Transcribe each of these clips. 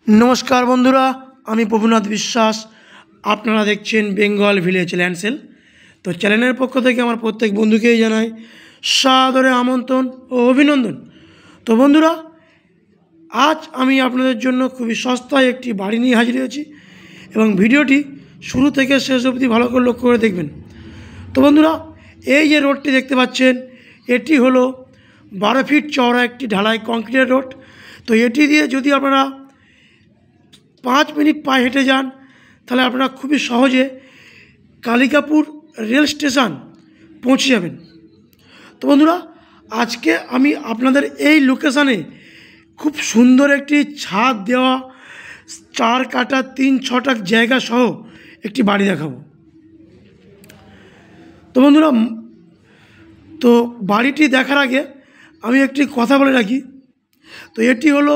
नमस्कार बंधुरा आमी प्रभुनाथ विश्वास आपनारा देखছেন बेंगल ভিলেজ ল্যান্ডসেল। तो चैनल पक्ष থেকে আমার প্রত্যেক বন্ধুকেই জানাই সাদরে আমন্ত্রণ ও অভিনন্দন। তো বন্ধুরা আজ আমি আপনাদের জন্য খুবই সস্তায় একটি বাড়ি নিয়ে হাজির হয়েছি এবং ভিডিওটি শুরু থেকে শেষ অবধি ভালো করে লক্ষ্য করে দেখবেন। তো বন্ধুরা এই যে রোডটি দেখতে পাচ্ছেন এটি হলো 12 ফিট চওড়া একটি ঢালাই কংক্রিটের রোড। তো এটি দিয়ে যদি আপনারা 5 মিনিট পায়ে হেঁটে যান তাহলে আপনারা খুবই সহজে কালিকাপুর রেল স্টেশন পৌঁছে যাবেন। তো বন্ধুরা আজকে আমি আপনাদের এই লোকেশানে খুব সুন্দর একটি ছাদ দেওয়া 4 কাঠা 3 ছটাক জায়গা সহ একটি বাড়ি দেখাবো। তো বন্ধুরা তো বাড়িটি দেখার আগে আমি একটি কথা বলে রাখি। তো এটি হলো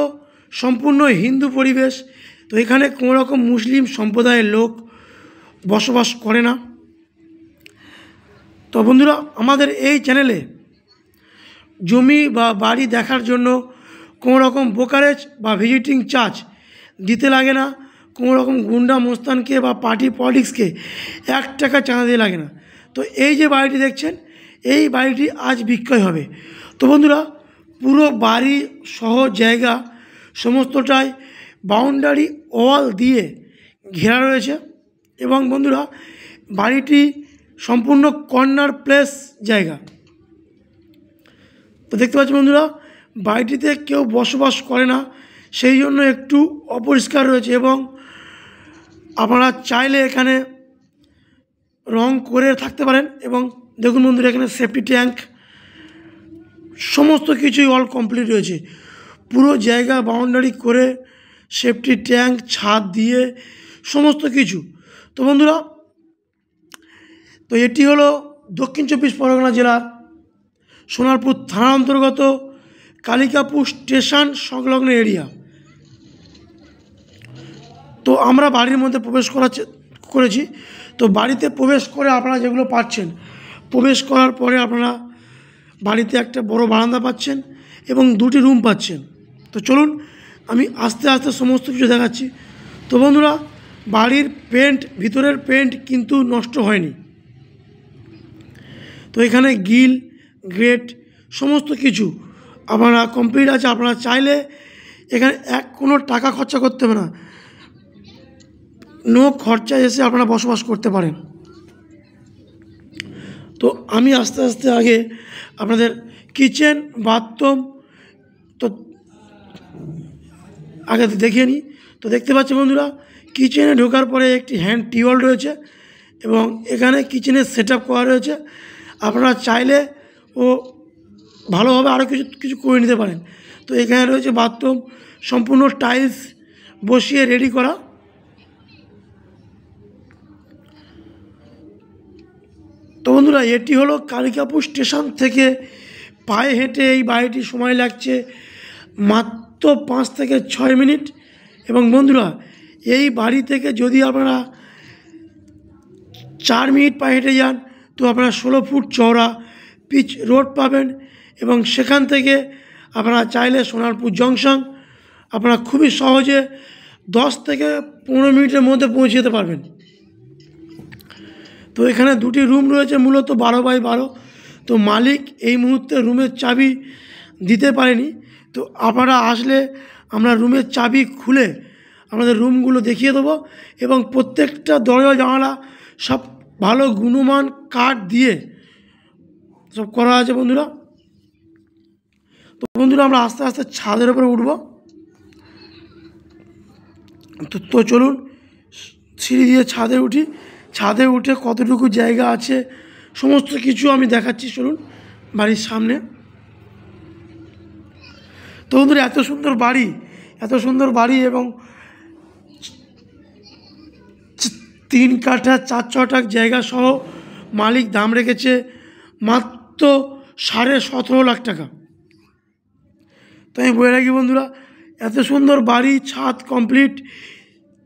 সম্পূর্ণ হিন্দু পরিবেশ। তো এখানে কোনো রকম মুসলিম সম্প্রদায়ের লোক বসবাস করে না। তো বন্ধুরা আমাদের এই চ্যানেলে জমি বা বাড়ি দেখার জন্য কোনো রকম ব্রোকারেজ বা ভিজিটিং চার্জ দিতে লাগে না। কোনো রকম গুন্ডা মোস্তানকে বা পার্টি পলিটিক্সকে 1 টাকা চাঁদা দিয়ে লাগে না। তো এই যে বাড়িটি দেখছেন এই বাড়িটি আজ বিক্রয় হবে। তো বন্ধুরা পুরো বাড়ি সহ জায়গা সমস্তটাই বাউন্ডারি ওয়াল দিয়ে ঘেরা রয়েছে এবং বন্ধুরা বাড়িটি সম্পূর্ণ কর্নার প্লেস জায়গা। তো দেখতে পাচ্ছেন বন্ধুরা বাড়িটিতে কেউ বসবাস করে না, সেই জন্য একটু অপরিষ্কার রয়েছে এবং আপনারা চাইলে এখানে রং করে থাকতে পারেন। এবং দেখুন বন্ধুরা এখানে সেফটি ট্যাঙ্ক সমস্ত কিছুই অল কমপ্লিট রয়েছে। পুরো জায়গা বাউন্ডারি করে সেফটি ট্যাঙ্ক ছাদ দিয়ে সমস্ত কিছু। তো বন্ধুরা তো এটি হলো দক্ষিণ 24 পরগনা জেলার সোনারপুর থানার অন্তর্গত কালিকাপুর স্টেশন সংলগ্ন এরিয়া। তো আমরা বাড়ির মধ্যে প্রবেশ করেছি। তো বাড়িতে প্রবেশ করে আপনারা যেগুলো পাচ্ছেন, প্রবেশ করার পরে আপনারা বাড়িতে একটা বড় বারান্দা পাচ্ছেন এবং 2টি রুম পাচ্ছেন। তো চলুন আমি আস্তে আস্তে সমস্ত কিছু দেখাচ্ছি। তো বন্ধুরা বাড়ির পেন্ট, ভিতরের পেন্ট কিন্তু নষ্ট হয়নি। তো এখানে গিল গ্রেট সমস্ত কিছু আপনারা কমপ্লিট আছে। আপনারা চাইলে এখানে কোনো টাকা খরচা করতে হবে না, নো খরচা এসে আপনারা বসবাস করতে পারেন। তো আমি আস্তে আস্তে আগে আপনাদের কিচেন বাথরুম তো আগে দেখিয়ে নিই। তো দেখতে পাচ্ছেন বন্ধুরা কিচেনে ঢোকার পরে একটি হ্যান্ড টিউবওয়েল রয়েছে এবং এখানে কিচেনের সেট আপ করা রয়েছে। আপনারা চাইলে ও ভালোভাবে আরও কিছু করে নিতে পারেন। তো এখানে রয়েছে বাথরুম সম্পূর্ণ টাইলস বসিয়ে রেডি করা। তো বন্ধুরা এটি হলো কালিকাপুর স্টেশন থেকে পায়ে হেঁটে এই বাড়িটি সময় লাগছে মাত্র 5 থেকে 6 মিনিট। এবং বন্ধুরা এই বাড়ি থেকে যদি আপনারা 4 মিনিট পায়ে হেঁটে যান তো আপনারা 16 ফুট চওড়া পিচ রোড পাবেন এবং সেখান থেকে আপনারা চাইলে সোনারপুর জংশন আপনারা খুবই সহজে 10 থেকে 15 মিনিটের মধ্যে পৌঁছে যেতে পারবেন। তো এখানে 2টি রুম রয়েছে, মূলত 12x12। তো মালিক এই মুহূর্তে রুমের চাবি দিতে পারেনি। তো আপনারা আসলে আমরা রুমের চাবি খুলে আমাদের রুমগুলো দেখিয়ে দেবো এবং প্রত্যেকটা দরজা জানালা সব ভালো গুণমান কাঠ দিয়ে সব করা আছে বন্ধুরা। তো বন্ধুরা আমরা আস্তে আস্তে ছাদের উপরে উঠব। তো চলুন সিঁড়ি দিয়ে ছাদে উঠি। ছাদে উঠে কতটুকু জায়গা আছে সমস্ত কিছু আমি দেখাচ্ছি। চলুন বাড়ির সামনে। তো বন্ধুরা এত সুন্দর বাড়ি এবং 3 কাঠা 4 ছটাক জায়গা সহ মালিক দাম রেখেছে মাত্র 17.5 লাখ টাকা। তো আমি বলে রাখি বন্ধুরা এত সুন্দর বাড়ি, ছাদ কমপ্লিট,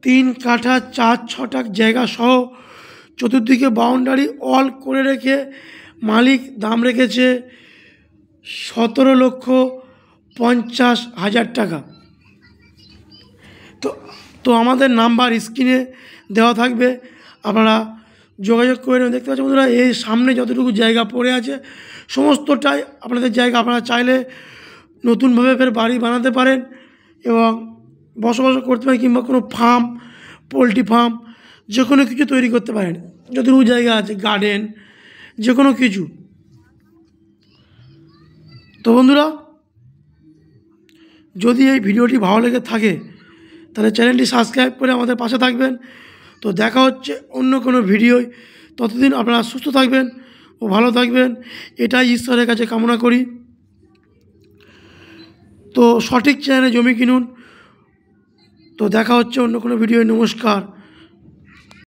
3 কাঠা 4 ছটাক জায়গা সহ চতুর্দিকে বাউন্ডারি অল করে রেখে মালিক দাম রেখেছে 17,50,000 টাকা। তো তো আমাদের নাম্বার স্ক্রিনে দেওয়া থাকবে, আপনারা যোগাযোগ করে নেবেন। দেখতে পাচ্ছেন বন্ধুরা, এই সামনে যতটুকু জায়গা পড়ে আছে সমস্তটাই আপনাদের জায়গা। আপনারা চাইলে নতুনভাবে ফের বাড়ি বানাতে পারেন এবং বসবাস করতে পারেন, কিংবা কোনো ফার্ম, পোলট্রি ফার্ম, যে কোনো কিছু তৈরি করতে পারেন। যতটুকু জায়গা আছে, গার্ডেন, যে কোনো কিছু। তো বন্ধুরা, যদি এই ভিডিওটি ভালো লেগে থাকে তাহলে চ্যানেলটি সাবস্ক্রাইব করে আমাদের পাশে থাকবেন। তো দেখা হচ্ছে অন্য কোনো ভিডিওয়। ততদিন আপনারা সুস্থ থাকবেন ও ভালো থাকবেন, এটাই ঈশ্বরের কাছে কামনা করি। তো সঠিক চ্যানেলে জমি কিনুন। তো দেখা হচ্ছে অন্য কোনো ভিডিওয়। নমস্কার।